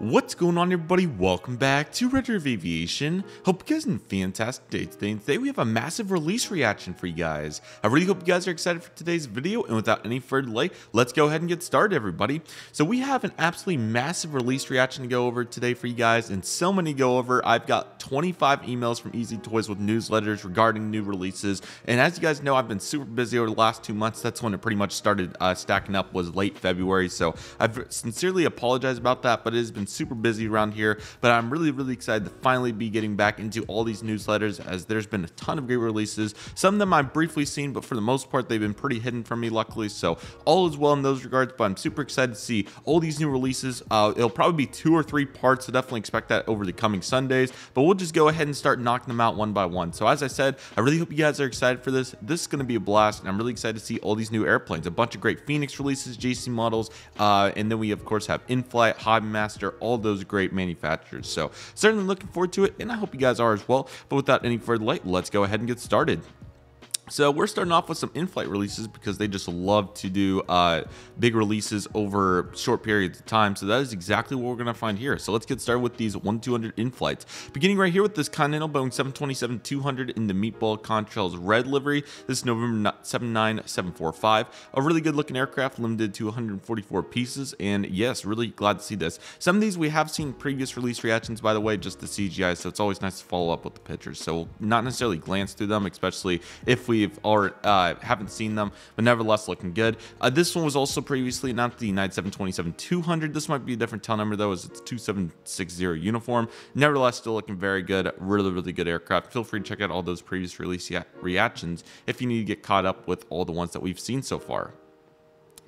What's going on, everybody? Welcome back to Redriveraviation. Hope you guys are in a fantastic day today. And today we have a massive release reaction for you guys. I really hope you guys are excited for today's video. And without any further delay, let's go ahead and get started, everybody. So we have an absolutely massive release reaction to go over today for you guys, and so many to go over. I've got 25 emails from Easy Toys with newsletters regarding new releases. And as you guys know, I've been super busy over the last 2 months. That's when it pretty much started stacking up, was late February. So I've sincerely apologized about that, but it has been super busy around here. But I'm really excited to finally be getting back into all these newsletters, as there's been a ton of great releases. Some of them I've briefly seen, but for the most part they've been pretty hidden from me, luckily, so all is well in those regards. But I'm super excited to see all these new releases. It'll probably be 2 or 3 parts, so definitely expect that over the coming Sundays, but we'll just go ahead and start knocking them out one by one. So as I said, I really hope you guys are excited for this. This is going to be a blast, and I'm really excited to see all these new airplanes, a bunch of great Phoenix releases, JC models, and then we of course have InFlight, Hobbymaster, all those great manufacturers. So certainly looking forward to it, and I hope you guys are as well. But without any further delay, let's go ahead and get started. So we're starting off with some in-flight releases, because they just love to do big releases over short periods of time. So that is exactly what we're going to find here. So let's get started with these 1-200 in-flights. Beginning right here with this Continental Boeing 727-200 in the Meatball Contrails red livery. This is November 79745. A really good looking aircraft, limited to 144 pieces. And yes, really glad to see this. Some of these we have seen previous release reactions, by the way, just the CGI. So it's always nice to follow up with the pictures. So we'll not necessarily glance through them, especially if we've already haven't seen them, but nevertheless looking good. This one was also previously not the United 727-200. This might be a different tail number though, as it's 2760 uniform. Nevertheless, still looking very good. Really good aircraft. Feel free to check out all those previous release reactions if you need to get caught up with all the ones that we've seen so far.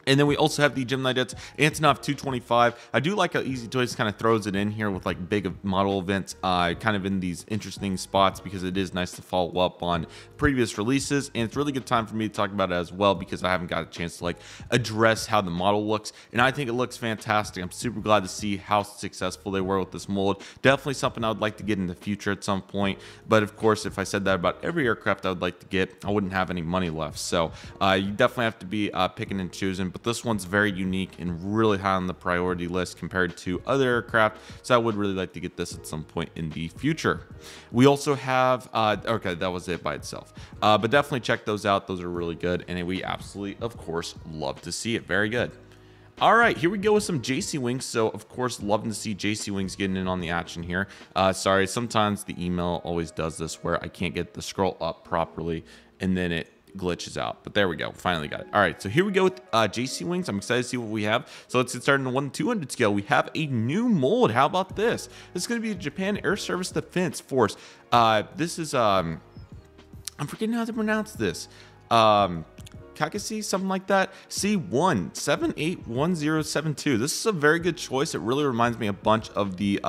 And then we also have the Gemini Jets Antonov 225. I do like how Easy Toys kind of throws it in here with like big model events, kind of in these interesting spots, because it is nice to follow up on previous releases. And it's a really good time for me to talk about it as well, because I haven't got a chance to like address how the model looks. And I think it looks fantastic. I'm super glad to see how successful they were with this mold. Definitely something I would like to get in the future at some point. But of course, if I said that about every aircraft I would like to get, I wouldn't have any money left. So you definitely have to be picking and choosing. But this one's very unique and really high on the priority list compared to other aircraft, so I would really like to get this at some point in the future. We also have okay, that was it by itself, but definitely check those out. Those are really good, and we absolutely, of course, love to see it. Very good. All right, here we go with some JC Wings. So, of course, loving to see JC Wings getting in on the action here. Sorry, sometimes the email always does this where I can't get the scroll up properly, and then it glitches out, but there we go, finally got it. All right, so here we go with JC Wings. I'm excited to see what we have. So let's get started in the 1-200 scale. We have a new mold. How about this? This is going to be the Japan Air Service Defense Force. This is I'm forgetting how to pronounce this. Kakasi, something like that. C1781072. This is a very good choice. It really reminds me a bunch of the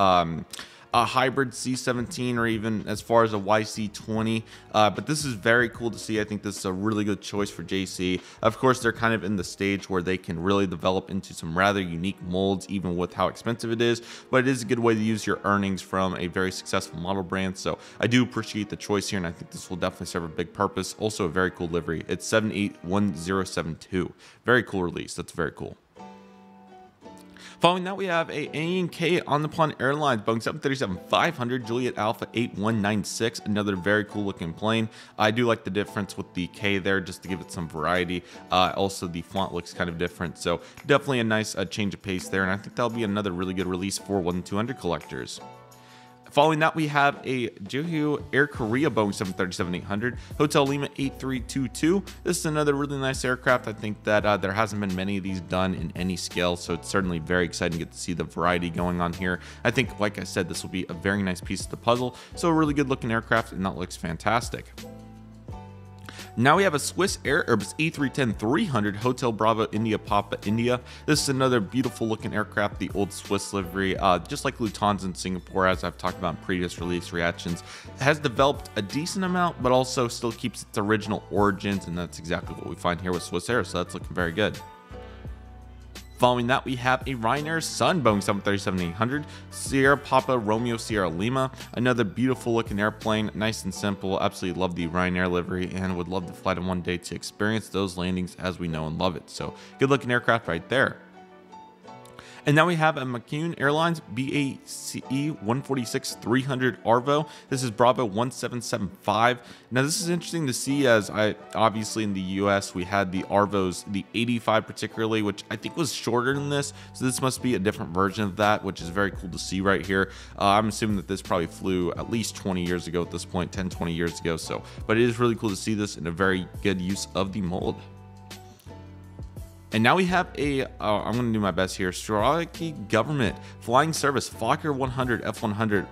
a hybrid C-17, or even as far as a YC-20, but this is very cool to see. I think this is a really good choice for JC. Of course, they're kind of in the stage where they can really develop into some rather unique molds, even with how expensive it is, but it is a good way to use your earnings from a very successful model brand. So I do appreciate the choice here, and I think this will definitely serve a big purpose. Also a very cool livery. It's 781072. Very cool release. That's very cool. Following that, we have a A&K on the Plane Airlines Boeing 737-500 Juliet Alpha 8196. Another very cool looking plane. I do like the difference with the K there, just to give it some variety. Also, the font looks kind of different, so definitely a nice change of pace there. And I think that'll be another really good release for 1-200 collectors. Following that, we have a Jeju Air Korea Boeing 737-800 Hotel Lima 8322. This is another really nice aircraft. I think that there hasn't been many of these done in any scale, so it's certainly very exciting to get to see the variety going on here. I think, like I said, this will be a very nice piece of the puzzle. So a really good looking aircraft, and that looks fantastic. Now we have a Swiss Air Airbus A310-300 Hotel Bravo India Papa India. This is another beautiful looking aircraft, the old Swiss livery, just like Lufthansa in Singapore, as I've talked about in previous release reactions. It has developed a decent amount, but also still keeps its original origins, and that's exactly what we find here with Swiss Air, so that's looking very good. Following that, we have a Ryanair Sun Boeing 737-800 Sierra Papa Romeo Sierra Lima. Another beautiful looking airplane, nice and simple. Absolutely love the Ryanair livery, and would love to fly it one day to experience those landings as we know and love it. So good looking aircraft right there. And now we have a McCauley Airlines BACE 146-300 Arvo. This is Bravo 1775. Now this is interesting to see, as obviously in the US we had the Arvos, the 85 particularly, which I think was shorter than this. So this must be a different version of that, which is very cool to see right here. I'm assuming that this probably flew at least 20 years ago at this point, 10, 20 years ago. So, but it is really cool to see this in a very good use of the mold. And now we have a, I'm going to do my best here, Australian Government Flying Service Fokker 100 F100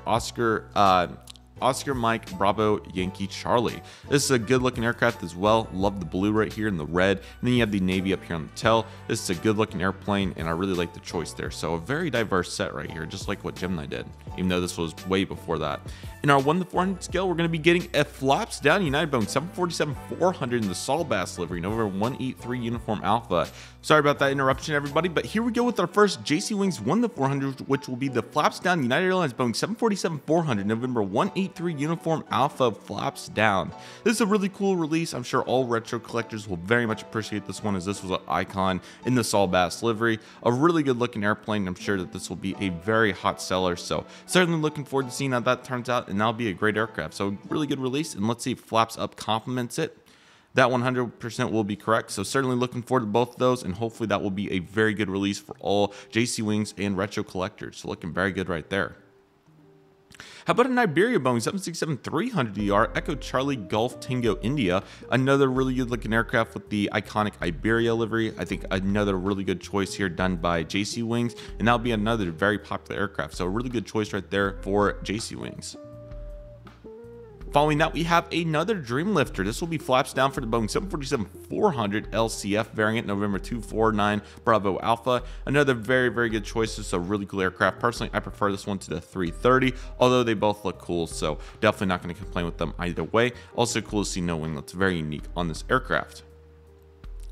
Oscar Mike Bravo Yankee Charlie. This is a good looking aircraft as well. Love the blue right here and the red. And then you have the navy up here on the tail. This is a good looking airplane and I really like the choice there. So a very diverse set right here, just like what Gemini did, even though this was way before that. In our 1:400 scale, we're going to be getting a flaps down United Boeing 747-400 in the Sol Bass livery, November 183 Uniform Alpha. Sorry about that interruption, everybody, but here we go with our first JC Wings 1-400, which will be the flaps down United Airlines Boeing 747-400, November 183 Uniform Alpha flaps down. This is a really cool release. I'm sure all retro collectors will very much appreciate this one, as this was an icon in the Sol Bass livery. A really good looking airplane. I'm sure that this will be a very hot seller, so certainly looking forward to seeing how that turns out, and that'll be a great aircraft. So really good release, and let's see if flaps up complements it. That 100% will be correct, so certainly looking forward to both of those, and hopefully that will be a very good release for all JC Wings and retro collectors. So looking very good right there. How about an Iberia Boeing 767-300ER Echo Charlie Golf Tango India? Another really good looking aircraft with the iconic Iberia livery. I think another really good choice here done by JC Wings, and that'll be another very popular aircraft. So a really good choice right there for JC Wings. Following that, we have another Dream Lifter. This will be flaps down for the Boeing 747-400 LCF variant, November 249 Bravo Alpha. Another very, very good choice. This is a really cool aircraft. Personally, I prefer this one to the 330, although they both look cool, so definitely not going to complain with them either way. Also cool to see no winglets. Very unique on this aircraft.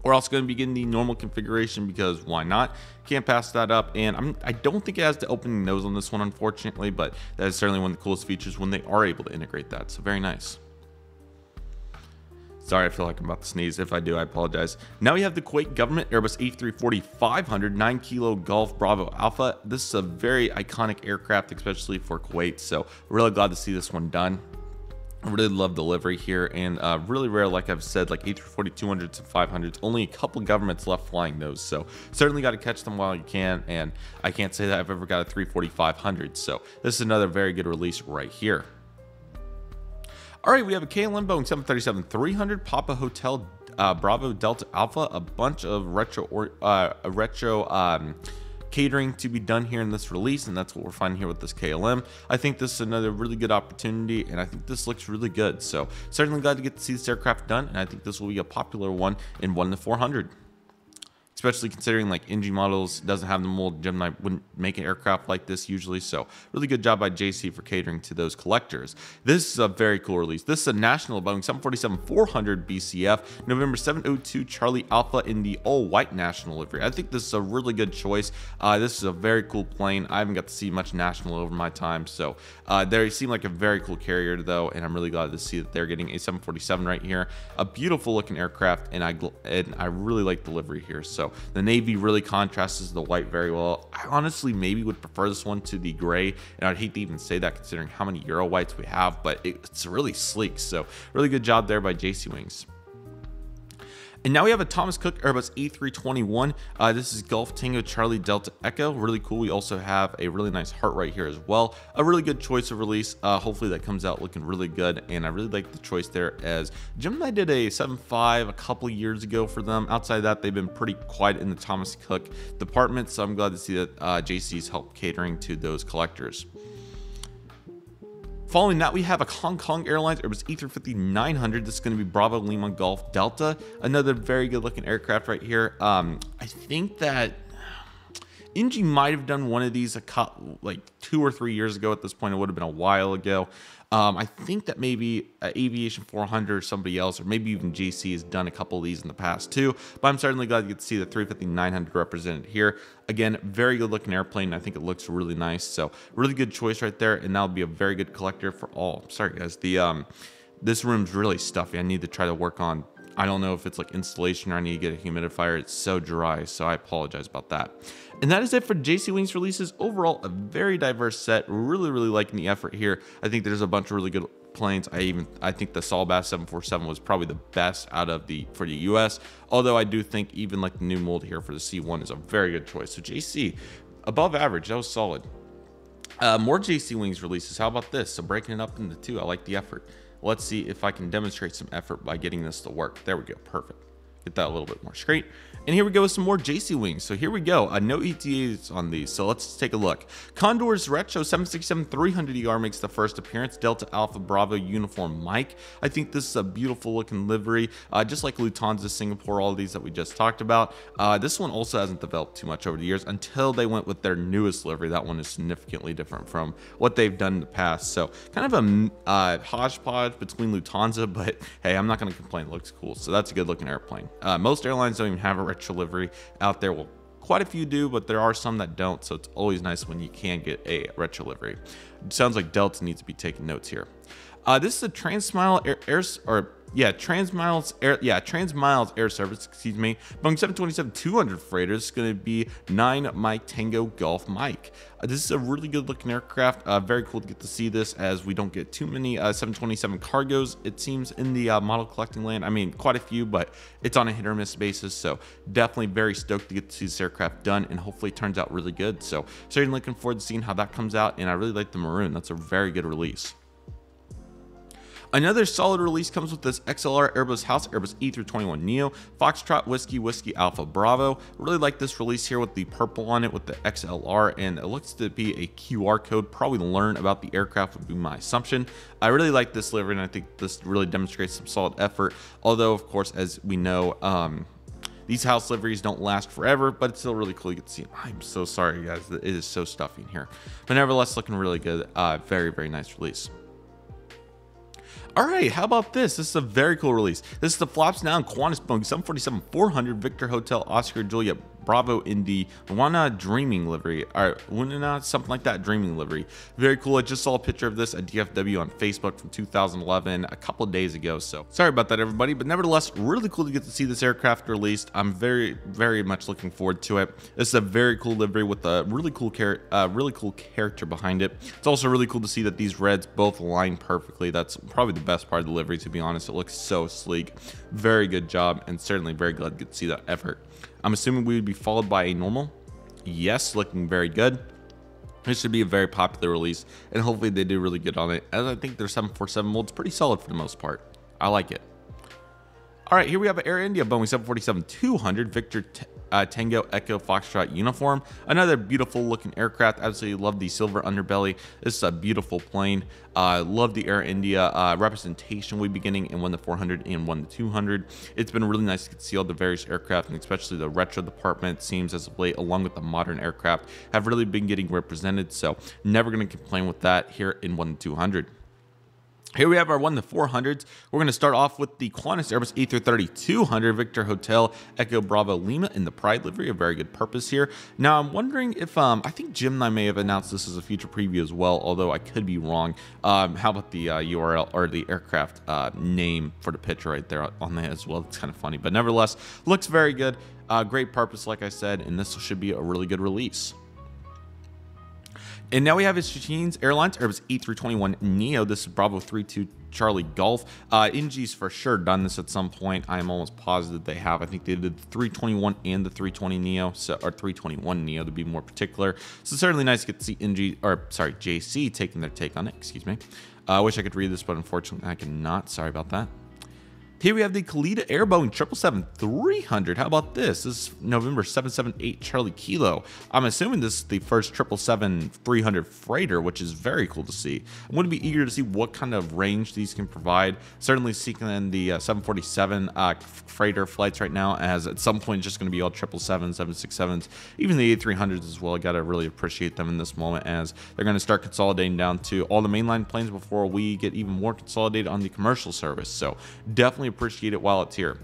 We're also going to be getting the normal configuration, because why not? Can't pass that up, and I don't think it has the opening nose on this one, unfortunately, but that is certainly one of the coolest features when they are able to integrate that, so very nice. Sorry, I feel like I'm about to sneeze. If I do, I apologize. Now we have the Kuwait Government Airbus A340-500 9 Kilo Golf Bravo Alpha. This is a very iconic aircraft, especially for Kuwait, so really glad to see this one done. I really love the livery here, and really rare, like I've said, like A340-200s and 500s. Only a couple governments left flying those, so certainly got to catch them while you can, and I can't say that I've ever got a 340-500, so this is another very good release right here. Alright, we have a KLM Boeing 737-300 Papa Hotel Bravo Delta Alpha, a bunch of retro catering to be done here in this release, and that's what we're finding here with this KLM. I think this is another really good opportunity, and I think this looks really good, so certainly glad to get to see this aircraft done, and I think this will be a popular one in 1-400. Especially considering like NG models doesn't have the mold. Gemini wouldn't make an aircraft like this usually, so really good job by JC for catering to those collectors. This is a very cool release. This is a national Boeing 747-400 BCF, November 702 Charlie Alpha in the all-white national livery. I think this is a really good choice. This is a very cool plane. I haven't got to see much national over my time, so they seem like a very cool carrier though, and I'm really glad to see that they're getting a 747 right here. A beautiful looking aircraft, and I really like the livery here. So the navy really contrasts the white very well. I honestly maybe would prefer this one to the gray, and I'd hate to even say that considering how many Euro whites we have, but it's really sleek. So really good job there by JC Wings. And now we have a Thomas Cook Airbus A321. This is Golf Tango Charlie Delta Echo. Really cool. We also have a really nice heart right here as well. A really good choice of release. Hopefully that comes out looking really good. And I really like the choice there, as Gemini did a 7.5 a couple years ago for them. Outside of that, they've been pretty quiet in the Thomas Cook department. So I'm glad to see that JC's helped catering to those collectors. Following that, we have a Hong Kong Airlines Airbus A350-900. This is going to be Bravo Lima Golf Delta. Another very good looking aircraft right here. I think that NG might have done one of these like 2 or 3 years ago. At this point, it would have been a while ago. I think that maybe Aviation 400 or somebody else, or maybe even JC has done a couple of these in the past too. But I'm certainly glad to get to see the 350-900 represented here. Again, very good looking airplane. I think it looks really nice. So really good choice right there, and that'll be a very good collector for all. Sorry guys, this room's really stuffy. I need to try to work on, I don't know if it's like installation or I need to get a humidifier. It's so dry, so I apologize about that. And that is it for JC Wings releases. Overall, a very diverse set. Really liking the effort here. I think there's a bunch of really good planes. I think the Solbass 747 was probably the best out of for the US, although I do think even like the new mold here for the C1 is a very good choice. So JC, above average, that was solid. More JC Wings releases. How about this? So breaking it up into two, I like the effort. Let's see if I can demonstrate some effort by getting this to work. There we go, perfect. Get that a little bit more straight. And here we go with some more JC Wings. So here we go. No ETAs on these, so let's take a look. Condor's Retro 767-300ER makes the first appearance. Delta Alpha Bravo uniform Mike. I think this is a beautiful looking livery, just like Lufthansa, Singapore, all of these that we just talked about. This one also hasn't developed too much over the years until they went with their newest livery. That one is significantly different from what they've done in the past. So kind of a hodgepodge between Lufthansa, but hey, I'm not going to complain. It looks cool. So that's a good looking airplane. Most airlines don't even have a retro livery out there. Well, quite a few do, but there are some that don't, so it's always nice when you can get a retro livery. It sounds like Delta needs to be taking notes here. This is a Transmiles Air Service, excuse me. Boeing 727-200 freighter. This is going to be 9 Mike Tango Golf Mike. This is a really good looking aircraft. Very cool to get to see this, as we don't get too many 727 cargos, it seems, in the model collecting land. I mean, quite a few, but it's on a hit or miss basis. So definitely very stoked to get to see this aircraft done, and hopefully it turns out really good. So certainly looking forward to seeing how that comes out. And I really like the maroon. That's a very good release. Another solid release comes with this XLR Airbus House Airbus A321neo Foxtrot Whiskey Alpha Bravo. Really like this release here with the purple on it with the XLR, and it looks to be a QR code. Probably learn about the aircraft would be my assumption. I really like this livery, and I think this really demonstrates some solid effort. Although, of course, as we know, these house liveries don't last forever, but it's still really cool. You get to see them. I'm so sorry, guys. It is so stuffy in here. But nevertheless, looking really good. Very nice release. All right, how about this? This is a very cool release. This is the flops down Qantas Boeing 747-400 Victor Hotel Oscar Juliet Bravo Indy Wana Dreaming livery, or Wana something like that, Dreaming livery. Very cool. I just saw a picture of this at DFW on Facebook from 2011 a couple of days ago. So sorry about that, everybody, but nevertheless, really cool to get to see this aircraft released. I'm very much looking forward to it. This is a very cool livery with a really cool character behind it. It's also really cool to see that these reds both align perfectly. That's probably the best part of the livery, to be honest. It looks so sleek. Very good job, and certainly very glad to get to see that effort. I'm assuming we would be followed by a normal. Yes, looking very good. This should be a very popular release, and hopefully they do really good on it, as I think their 747 mold's pretty solid for the most part. I like it. All right, here we have an Air India Boeing 747-200 Victor Tango Echo Foxtrot uniform. Another beautiful looking aircraft. Absolutely love the silver underbelly. This is a beautiful plane. Love the Air India representation we be getting in 1-400 and 1-200. It's been really nice to see all the various aircraft, and especially the retro department, seems as of late, along with the modern aircraft, have really been getting represented. So never going to complain with that here in 1-200. Here we have our 1-400s. We're going to start off with the Qantas Airbus A330-200 Victor Hotel Echo Bravo Lima in the Pride livery. A very good purpose here. Now, I'm wondering if, I think Gemini may have announced this as a future preview as well, although I could be wrong. How about the URL or the aircraft name for the picture right there on that as well? It's kind of funny, but nevertheless, looks very good. Great purpose, like I said, and this should be a really good release. And now we have Chinese Airlines Airbus A321neo. This is Bravo 32 Charlie Golf. NG's for sure done this at some point. I am almost positive they have. I think they did the 321 and the 320neo, so, or 321neo to be more particular. So certainly nice to get to see JC taking their take on it. Excuse me. I wish I could read this, but unfortunately I cannot. Sorry about that. Here we have the Khalida Air Boeing 777-300. How about this? This is November 778 Charlie Kilo. I'm assuming this is the first 777-300 freighter, which is very cool to see. I'm going to be eager to see what kind of range these can provide. Certainly seeking in the 747 freighter flights right now, as at some point it's just going to be all 777s, 767s, even the A300s as well. I got to really appreciate them in this moment, as they're going to start consolidating down to all the mainline planes before we get even more consolidated on the commercial service. So definitely appreciate it while it's here,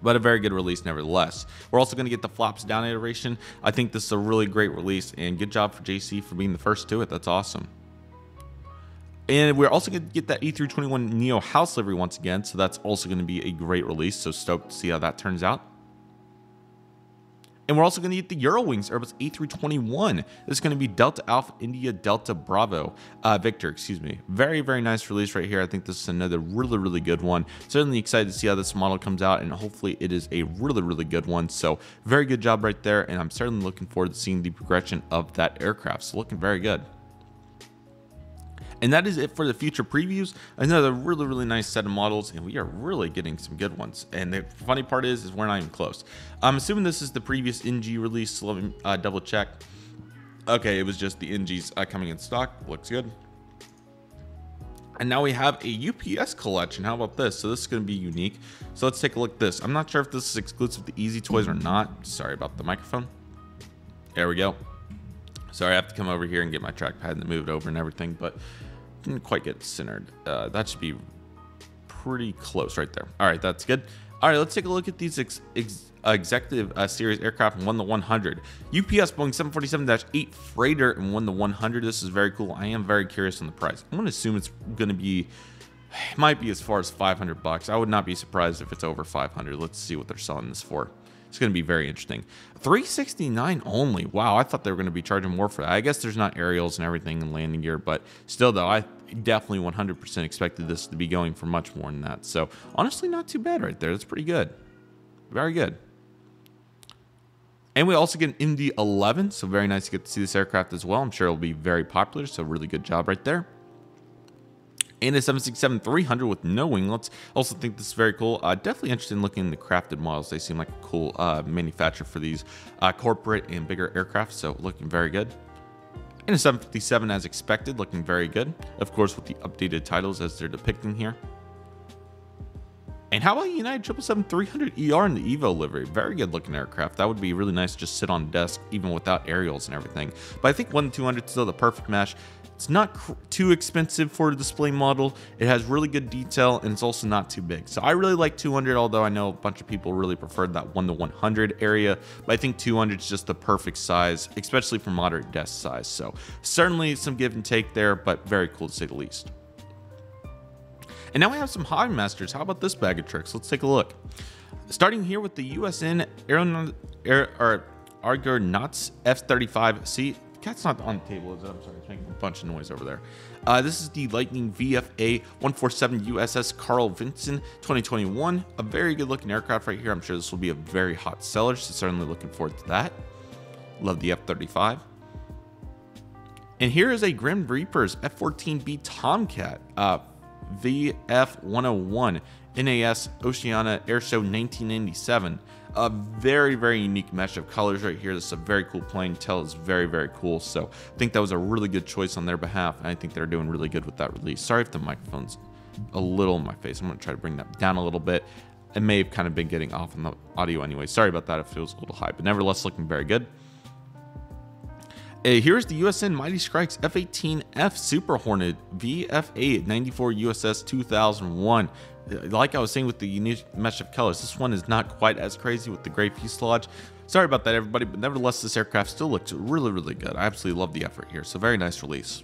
but a very good release nevertheless. We're also going to get the flops down iteration. I think this is a really great release, and good job for JC for being the first to it. That's awesome. And we're also going to get that A321neo house livery once again, so that's also going to be a great release. So stoked to see how that turns out. And we're also going to get the Eurowings Airbus A321. This is going to be Delta Alpha India Delta Bravo Victor, excuse me. Very, very nice release right here. I think this is another really, really good one. Certainly excited to see how this model comes out, and hopefully it is a really, really good one. So very good job right there, and I'm certainly looking forward to seeing the progression of that aircraft. So looking very good. And that is it for the future previews. Another really, really nice set of models, and we are really getting some good ones. And the funny part is we're not even close. I'm assuming this is the previous NG release, so let me double check. Okay, it was just the NGs coming in stock. Looks good. And now we have a UPS collection. How about this? So this is going to be unique. So let's take a look at this. I'm not sure if this is exclusive to Easy Toys or not. Sorry about the microphone. There we go. Sorry, I have to come over here and get my trackpad and move it over and everything, but didn't quite get centered. That should be pretty close right there. All right, that's good. All right, let's take a look at these executive series aircraft and 1-100. UPS Boeing 747-8 freighter and 1-100. This is very cool. I am very curious on the price. I'm going to assume it's going to be, it might be as far as $500. I would not be surprised if it's over 500. Let's see what they're selling this for. It's going to be very interesting. $369 only. Wow, I thought they were going to be charging more for that. I guess there's not aerials and everything and landing gear, but still though, I definitely 100% expected this to be going for much more than that. So honestly, not too bad right there. That's pretty good. Very good. And we also get an Indy 11, so very nice to get to see this aircraft as well. I'm sure it'll be very popular, so really good job right there. And a 767-300 with no winglets. Also think this is very cool. Definitely interested in looking at the crafted models. They seem like a cool manufacturer for these corporate and bigger aircraft, so looking very good. And a 757 as expected, looking very good. Of course, with the updated titles as they're depicting here. And how about United 777-300ER in the Evo livery? Very good looking aircraft. That would be really nice to just sit on desk, even without aerials and everything. But I think 1-200 is still the perfect match. It's not too expensive for a display model. It has really good detail, and it's also not too big. So I really like 200, although I know a bunch of people really preferred that 1-100 area. But I think 200 is just the perfect size, especially for moderate desk size. So certainly some give and take there, but very cool to say the least. And now we have some hobby masters. How about this bag of tricks? Let's take a look. Starting here with the USN Argonauts F-35C. Cat's not on the table, is it? I'm sorry, it's making a bunch of noise over there. This is the Lightning VFA 147 USS Carl Vinson 2021. A very good looking aircraft right here. I'm sure this will be a very hot seller, so certainly looking forward to that. Love the F-35. And here is a Grim Reaper's F-14B Tomcat VF-101 NAS Oceania Airshow 1997. A very, very unique mesh of colors right here. This is a very cool plane. Tail is very, very cool. So I think that was a really good choice on their behalf. And I think they're doing really good with that release. Sorry if the microphone's a little in my face. I'm going to try to bring that down a little bit. It may have kind of been getting off on the audio anyway. Sorry about that if it was a little high, but nevertheless looking very good. Here's the USN Mighty Strikes F-18F Super Hornet VF-8 94 USS 2001. Like I was saying with the unique mesh of colors, this one is not quite as crazy with the gray fuselage. Sorry about that, everybody, but nevertheless, this aircraft still looks really, really good. I absolutely love the effort here, so very nice release.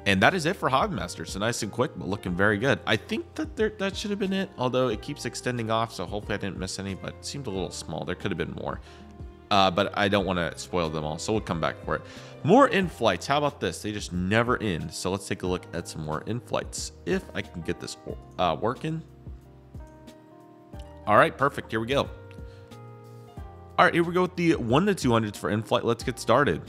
And that is it for Hobbymaster. So nice and quick, but looking very good. I think that that should have been it, although it keeps extending off, so hopefully I didn't miss any, but it seemed a little small. There could have been more. But I don't want to spoil them all, so we'll come back for it. More in-flights. How about this? They just never end. So let's take a look at some more in-flights. If I can get this working. All right, perfect. Here we go. All right, here we go with the 1-200s for in-flight. Let's get started.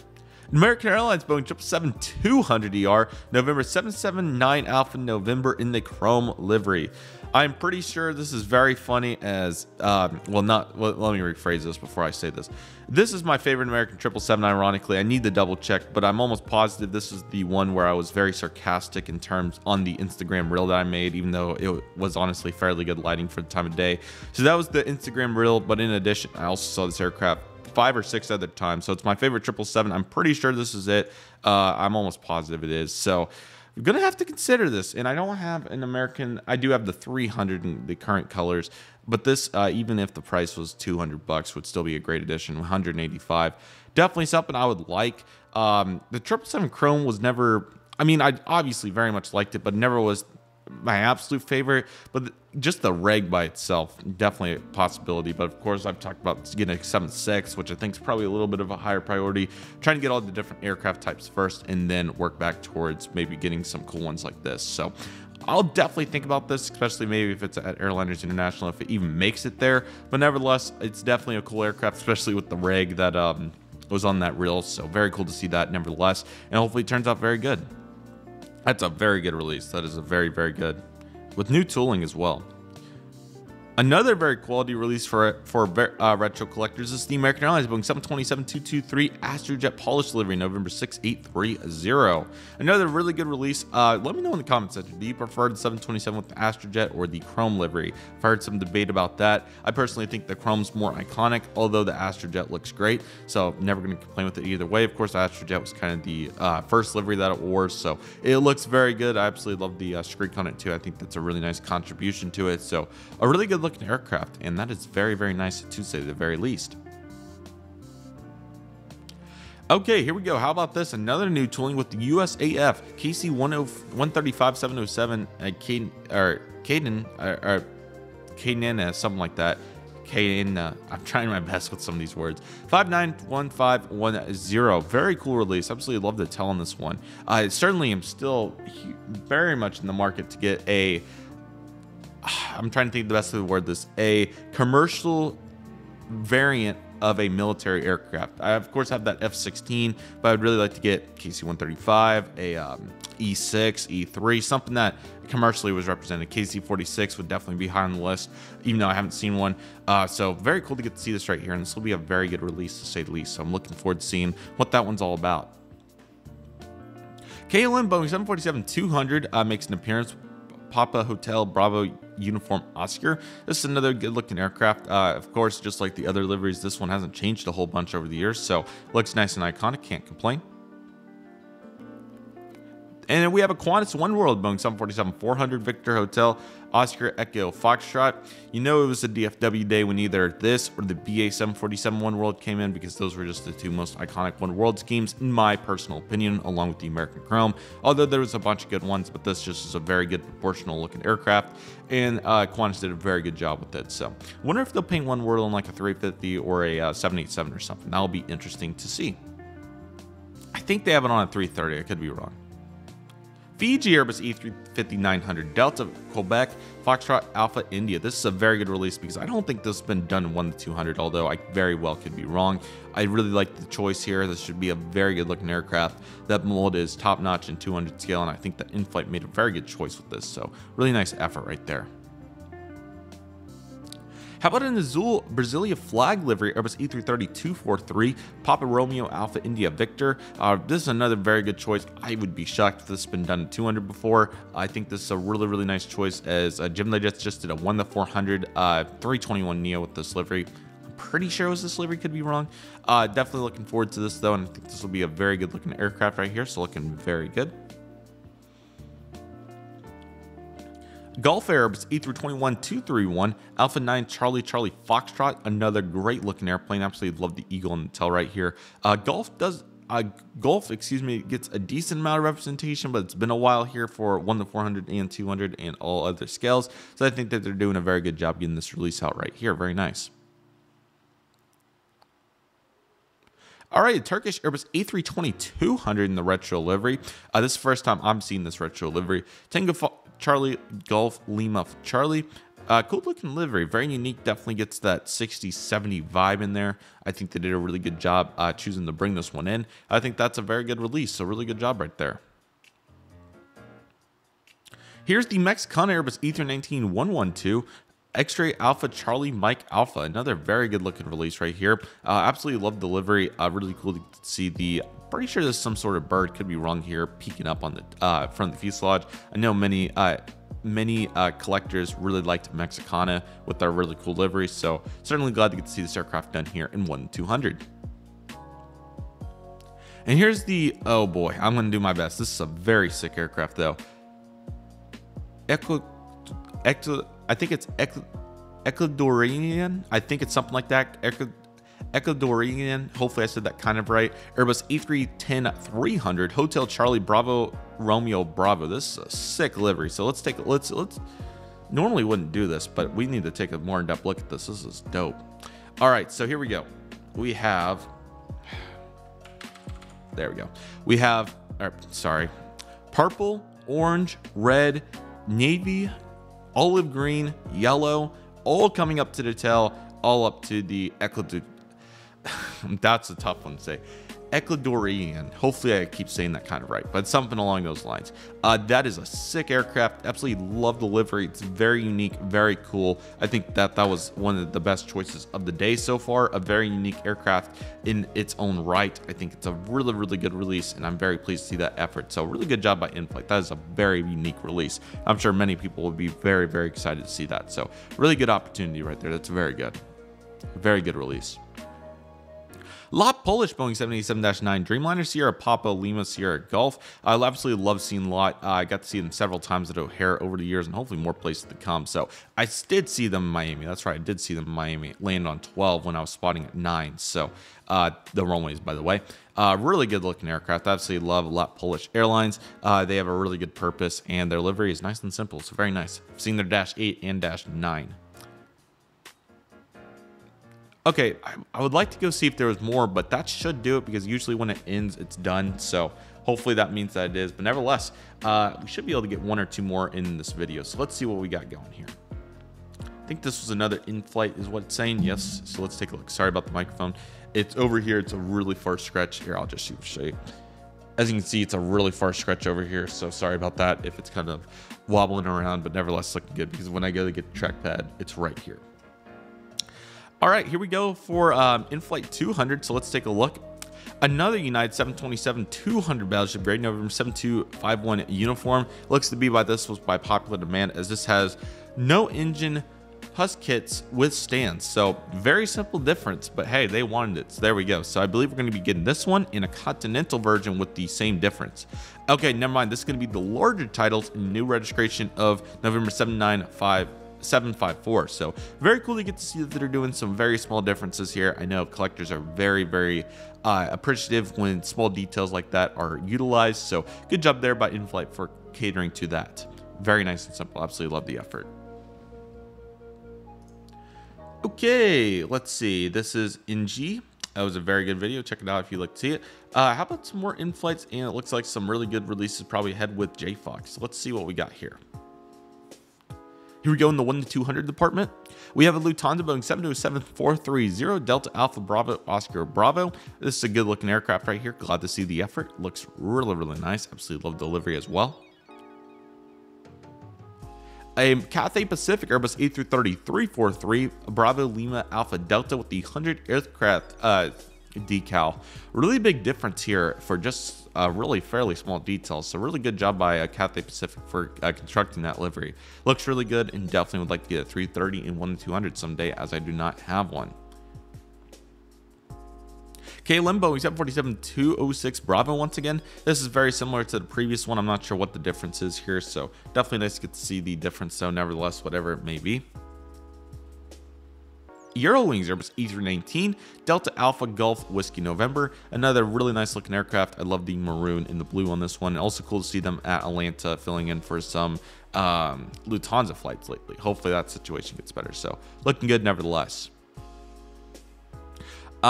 American Airlines Boeing 777-200ER, November 779 Alpha November in the chrome livery. I'm pretty sure this is very funny as, let me rephrase this before I say this. This is my favorite American 777, ironically. I need to double check, but I'm almost positive this is the one where I was very sarcastic in terms on the Instagram reel that I made, even though it was honestly fairly good lighting for the time of day. So that was the Instagram reel, but in addition, I also saw this aircraft 5 or 6 other times. So it's my favorite 777. I'm pretty sure this is it. I'm almost positive it is. So I'm going to have to consider this. And I don't have an American. I do have the 300 in the current colors. But this, even if the price was $200, would still be a great addition. 185. Definitely something I would like. The 777 Chrome was never. I mean, I obviously very much liked it, but never was my absolute favorite, but just the reg by itself, definitely a possibility. But of course, I've talked about getting a 7.6, which I think is probably a little bit of a higher priority, trying to get all the different aircraft types first and then work back towards maybe getting some cool ones like this. So I'll definitely think about this, especially maybe if it's at Airliners International, if it even makes it there. But nevertheless, it's definitely a cool aircraft, especially with the reg that was on that reel. So very cool to see that nevertheless, and hopefully it turns out very good. That's a very good release. That is a very, very good, with new tooling as well. Another very quality release for retro collectors is the American Airlines Boeing 727-223 Astrojet polished delivery, November 68330. Another really good release. Let me know in the comment section. Do you prefer the 727 with the Astrojet or the chrome livery? I've heard some debate about that. I personally think the chrome's more iconic, although the Astrojet looks great. So never going to complain with it either way. Of course, the Astrojet was kind of the first livery that it wore, so it looks very good. I absolutely love the streak on it too. I think that's a really nice contribution to it. So a really good looking aircraft, and that is very, very nice to say the very least. Okay, here we go. How about this? Another new tooling with the USAF KC-135-707 Canon, something like that. Canon, I'm trying my best with some of these words. 591510. Very cool release. Absolutely love the tail on this one. I certainly am still very much in the market to get a, I'm trying to think the best way to word this, a commercial variant of a military aircraft. I of course have that F-16, but I'd really like to get KC-135, a E6, E3, something that commercially was represented. KC-46 would definitely be high on the list, even though I haven't seen one. So very cool to get to see this right here, and this will be a very good release to say the least. So I'm looking forward to seeing what that one's all about. KLM Boeing 747-200 makes an appearance. Papa Hotel Bravo Uniform Oscar. This is another good looking aircraft. Of course, just like the other liveries, this one hasn't changed a whole bunch over the years, so looks nice and iconic, can't complain. And we have a Qantas One World Boeing 747-400 Victor Hotel Oscar Echo Foxtrot. You know it was a DFW day when either this or the BA 747 One World came in, because those were just the two most iconic One World schemes in my personal opinion, along with the American Chrome. Although there was a bunch of good ones, but this just is a very good proportional looking aircraft, and Qantas did a very good job with it. So I wonder if they'll paint One World on like a 350 or a 787 or something. That'll be interesting to see. I think they have it on a 330. I could be wrong. Fiji Airbus E350-900 Delta Quebec Foxtrot Alpha India. This is a very good release because I don't think this has been done in 1-200, although I very well could be wrong. I really like the choice here. This should be a very good looking aircraft. That mold is top notch in 200 scale, and I think that InFlight made a very good choice with this. So really nice effort right there. How about an Azul Brasilia flag livery Airbus E330-243 Papa Romeo Alpha India Victor? This is another very good choice. I would be shocked if this has been done in 200 before. I think this is a really, really nice choice, as Gemini just did a 1-400 321 Neo with this livery. I'm pretty sure it was this livery, could be wrong. Definitely looking forward to this though, and I think this will be a very good looking aircraft right here, so looking very good. Gulf Airbus E321-231 Alpha 9 Charlie Foxtrot, another great looking airplane. Absolutely love the eagle and the tail right here. Gulf gets a decent amount of representation, but it's been a while here for 1-400 and 200 and all other scales. So I think that they're doing a very good job getting this release out right here. Very nice. All right, Turkish Airbus A320-200 in the retro livery. This is the first time I'm seeing this retro livery. Tango Charlie Golf Lima Charlie. Cool looking livery, very unique. Definitely gets that 60-70 vibe in there. I think they did a really good job choosing to bring this one in. I think that's a very good release, so really good job right there. Here's the Mexican Airbus E319-112 X-Ray Alpha Charlie Mike Alpha, another very good looking release right here. Absolutely love the livery. Really cool to see the, pretty sure there's some sort of bird, could be wrong here, peeking up on the front of the fuselage. I know many collectors really liked Mexicana with their really cool livery, so certainly glad to get to see this aircraft done here in 1-200. And here's the, oh boy, I'm going to do my best. This is a very sick aircraft though. I think it's Ecuadorian. I think it's something like that. Ecuadorian, hopefully I said that kind of right, Airbus A310-300, Hotel Charlie Bravo Romeo Bravo. This is a sick livery. So let's normally wouldn't do this, but we need to take a more in-depth look at this. This is dope. All right, so here we go. We have, there we go. We have, purple, orange, red, navy, olive green, yellow, all coming up to the tail, all up to the Ecuador. That's a tough one to say. Ecuadorian. Hopefully I keep saying that kind of right, but something along those lines. That is a sick aircraft. Absolutely love the livery. It's very unique, very cool. I think that was one of the best choices of the day so far. A very unique aircraft in its own right. I think it's a really, really good release, and I'm very pleased to see that effort. So really good job by InFlight. That is a very unique release. I'm sure many people will be very, very excited to see that. So really good opportunity right there. That's very good. Very good release. Lot Polish Boeing 787-9 Dreamliner Sierra Papa Lima Sierra Golf. I absolutely love seeing Lot. I got to see them several times at O'Hare over the years, and hopefully more places to come. So I did see them in Miami. That's right, I did see them in Miami. Land on 12 when I was spotting at 9. So the runways, by the way. Really good looking aircraft. Absolutely love Lot Polish Airlines. They have a really good purpose, and their livery is nice and simple. So very nice. I've seen their Dash 8 and Dash 9. Okay, I would like to go see if there was more, but that should do it because usually when it ends, it's done. So hopefully that means that it is. But nevertheless, we should be able to get one or two more in this video. So let's see what we got going here. I think this was another in-flight is what it's saying. Yes, so let's take a look. Sorry about the microphone. It's over here. It's a really far stretch. Here, I'll just show you. As you can see, it's a really far stretch over here. So sorry about that if it's kind of wobbling around, but nevertheless looking good because when I go to get the trackpad, it's right here. All right, here we go for InFlight200. So let's take a look. Another United 727-200 battleship grade, November 7251 uniform. Looks to be was by popular demand, as this has no engine husk kits with stands. So very simple difference, but hey, they wanted it. So there we go. So I believe we're going to be getting this one in a continental version with the same difference. Okay, never mind. This is going to be the larger titles in new registration of November 754. So very cool to get to see that they're doing some very small differences here. I know collectors are very, very appreciative when small details like that are utilized. So good job there by InFlight for catering to that. Very nice and simple. Absolutely love the effort. Okay, let's see. This is NG. That was a very good video. Check it out if you'd like to see it. How about some more InFlights? And it looks like some really good releases probably ahead with JFox. So let's see what we got here. Here we go in the 1-200 department. We have a Lufthansa Boeing 707-430 Delta Alpha Bravo Oscar Bravo. This is a good looking aircraft right here. Glad to see the effort. Looks really, really nice. Absolutely love delivery as well. A Cathay Pacific Airbus A330-343 Bravo Lima Alpha Delta with the 100 aircraft decal. Really big difference here for just really fairly small details. So really good job by Cathay Pacific for constructing that livery. Looks really good, and definitely would like to get a 330 and 1-200 someday, as I do not have one. KLM Boeing 747-206 Bravo once again. This is very similar to the previous one. I'm not sure what the difference is here, so definitely nice to get to see the difference. So nevertheless, whatever it may be. Eurowings Airbus E319 Delta Alpha Golf Whiskey November. Another really nice looking aircraft. I love the maroon and the blue on this one. Also cool to see them at Atlanta filling in for some Lufthansa flights lately. Hopefully that situation gets better. So looking good nevertheless.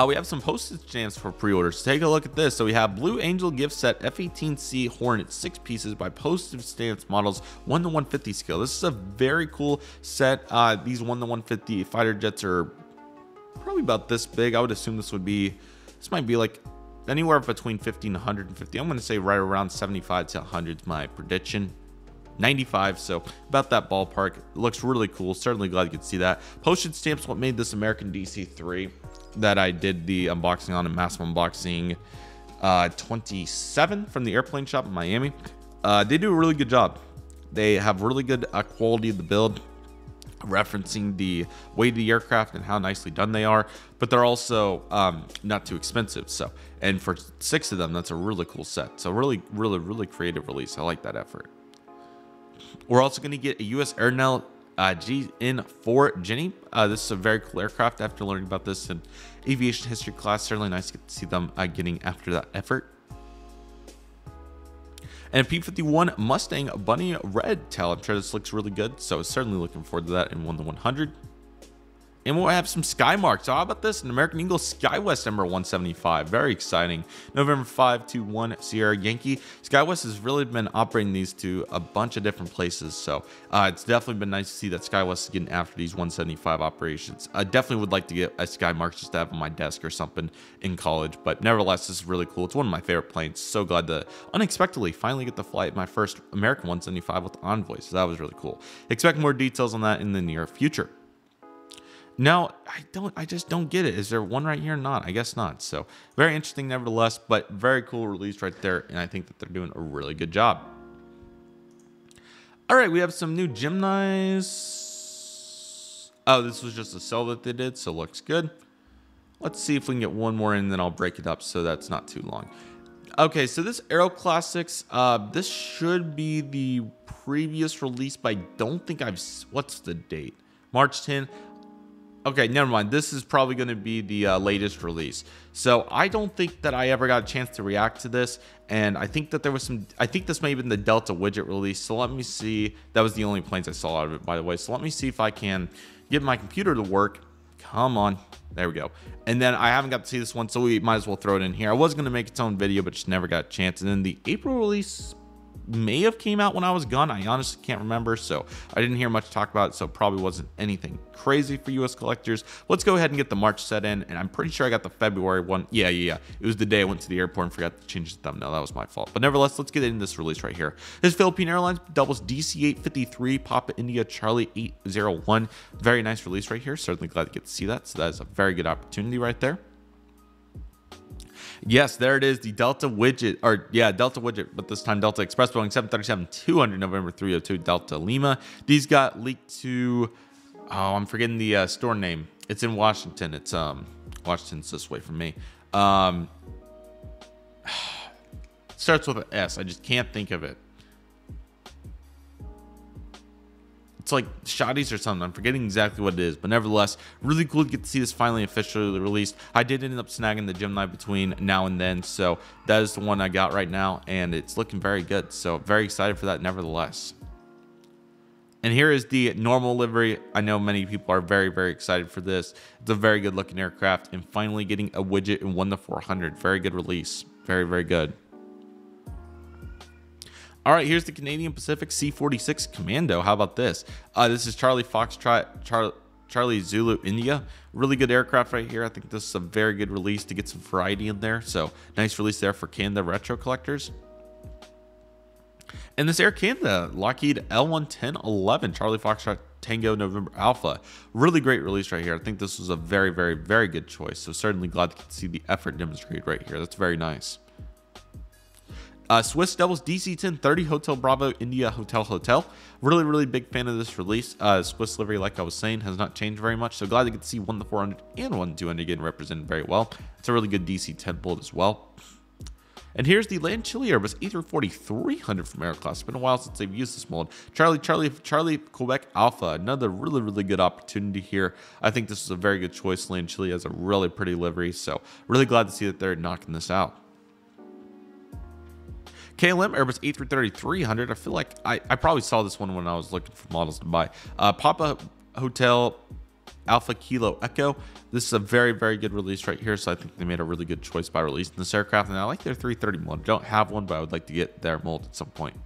We have some postage stamps for pre-orders. Take a look at this. So we have Blue Angel gift set F-18C Hornet 6 pieces by postage stamps models 1-150 scale. This is a very cool set. These 1-150 fighter jets are probably about this big. I would assume this might be like anywhere between 50 and 150. I'm going to say right around 75 to 100 is my prediction. 95, so about that ballpark. It looks really cool. Certainly glad you could see that. Postage stamps what made this American DC-3 that I did the unboxing on, a massive unboxing 27 from the airplane shop in Miami. They do a really good job. They have really good quality of the build, referencing the weight of the aircraft and how nicely done they are, but they're also not too expensive. So, and for 6 of them, that's a really cool set. So really creative release. I like that effort. We're also going to get a U.S. GN4 Jenny. This is a very cool aircraft. After learning about this in aviation history class, certainly nice to get to see them getting after that effort. And P-51 Mustang Bunny Red tail. I'm sure this looks really good, so certainly looking forward to that in 1-100. And we'll have some Skymarks. So how about this? An American Eagle SkyWest number 175. Very exciting. November 521 Sierra Yankee. SkyWest has really been operating these to a bunch of different places. So it's definitely been nice to see that SkyWest is getting after these 175 operations. I definitely would like to get a Skymark just to have on my desk or something in college. But nevertheless, this is really cool. It's one of my favorite planes. So glad to unexpectedly finally get to fly my first American 175 with Envoy. So that was really cool. Expect more details on that in the near future. Now, I just don't get it. Is there one right here? Not. I guess not. So very interesting nevertheless, but very cool release right there. And I think that they're doing a really good job. All right, we have some new Geminis. Oh, this was just a sell that they did, so looks good. Let's see if we can get one more in, then I'll break it up so that's not too long. Okay, so this AeroClassics, this should be the previous release, but I don't think what's the date? March 10th. Okay, never mind. This is probably going to be the latest release. So I don't think that I ever got a chance to react to this. And I think that there was some, I think this may have been the Delta widget release. So let me see. That was the only planes I saw out of it, by the way. So let me see if I can get my computer to work. Come on. There we go. And then I haven't got to see this one, so we might as well throw it in here. I was going to make its own video, but just never got a chance. And then the April release may have came out when I was gone. I honestly can't remember, so I didn't hear much talk about it, so it probably wasn't anything crazy for US collectors. Let's go ahead and get the March set in, and I'm pretty sure I got the February one. Yeah. It was the day I went to the airport and forgot to change the thumbnail. That was my fault. But nevertheless, let's get into this release right here. This Philippine Airlines doubles DC-853 Papa India Charlie 801. Very nice release right here. Certainly glad to get to see that. So that is a very good opportunity right there. Yes, there it is, the Delta widget, or yeah, Delta widget, but this time Delta Express Boeing 737-200, November 302, Delta Lima. These got leaked to, oh, I'm forgetting the store name. It's in Washington. It's Washington's this way from me. Starts with an S. I just can't think of it. It's like Shotties or something. I'm forgetting exactly what it is, but nevertheless, really cool to get to see this finally officially released. I did end up snagging the Gemini between now and then, so that is the one I got right now, and it's looking very good. So very excited for that nevertheless. And here is the normal livery. I know many people are very, very excited for this. It's a very good looking aircraft, and finally getting a widget in 1-400. Very good release. Very, very good. All right, here's the Canadian Pacific C-46 Commando. How about this? This is Charlie Foxtrot, Charlie Zulu India. Really good aircraft right here. I think this is a very good release to get some variety in there. So nice release there for Canada retro collectors. And this Air Canada Lockheed L11011 Charlie Foxtrot Tango November Alpha. Really great release right here. I think this was a very, very, very good choice. So certainly glad to see the effort demonstrated right here. That's very nice. Swiss Devils DC-1030 Hotel Bravo India Hotel. Really, really big fan of this release. Swiss livery, like I was saying, has not changed very much. So glad to get to see 1-400 and 1-200 again represented very well. It's a really good DC-10 build as well. And here's the Land Chile Airbus A340-300 from AeroClassics. It's been a while since they've used this mold. Charlie Quebec Alpha. Another really, really good opportunity here. I think this is a very good choice. Land Chile has a really pretty livery. So really glad to see that they're knocking this out. KLM Airbus A330-300. I feel like I probably saw this one when I was looking for models to buy. Papa Hotel Alpha Kilo Echo. This is a very, very good release right here. So I think they made a really good choice by releasing this aircraft. And I like their 330 mold. I don't have one, but I would like to get their mold at some point.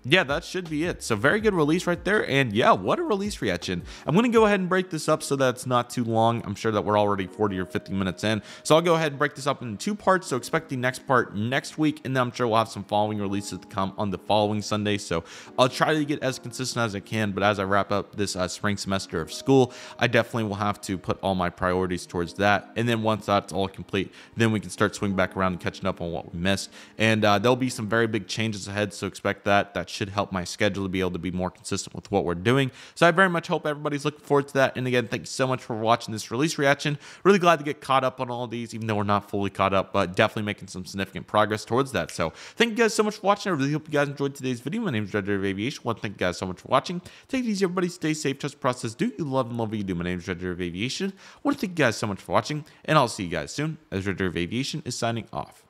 Yeah, that should be it. So very good release right there. And yeah, what a release reaction. I'm going to go ahead and break this up so that it's not too long. I'm sure that we're already 40 or 50 minutes in. So I'll go ahead and break this up into 2 parts. So expect the next part next week. And then I'm sure we'll have some following releases to come on the following Sunday. So I'll try to get as consistent as I can. But as I wrap up this spring semester of school, I definitely will have to put all my priorities towards that. And then once that's all complete, then we can start swinging back around and catching up on what we missed. And there'll be some very big changes ahead. So expect that. That should help my schedule to be able to be more consistent with what we're doing. So I very much hope everybody's looking forward to that. And again, thank you so much for watching this release reaction. Really glad to get caught up on all of these, even though we're not fully caught up, but definitely making some significant progress towards that. So thank you guys so much for watching. I really hope you guys enjoyed today's video. My name is Redriveraviation. I want to thank you guys so much for watching. Take it easy, everybody. Stay safe. Trust the process. Do you love and love what you do? My name is Redriveraviation. I want to thank you guys so much for watching, and I'll see you guys soon as Redriveraviation is signing off.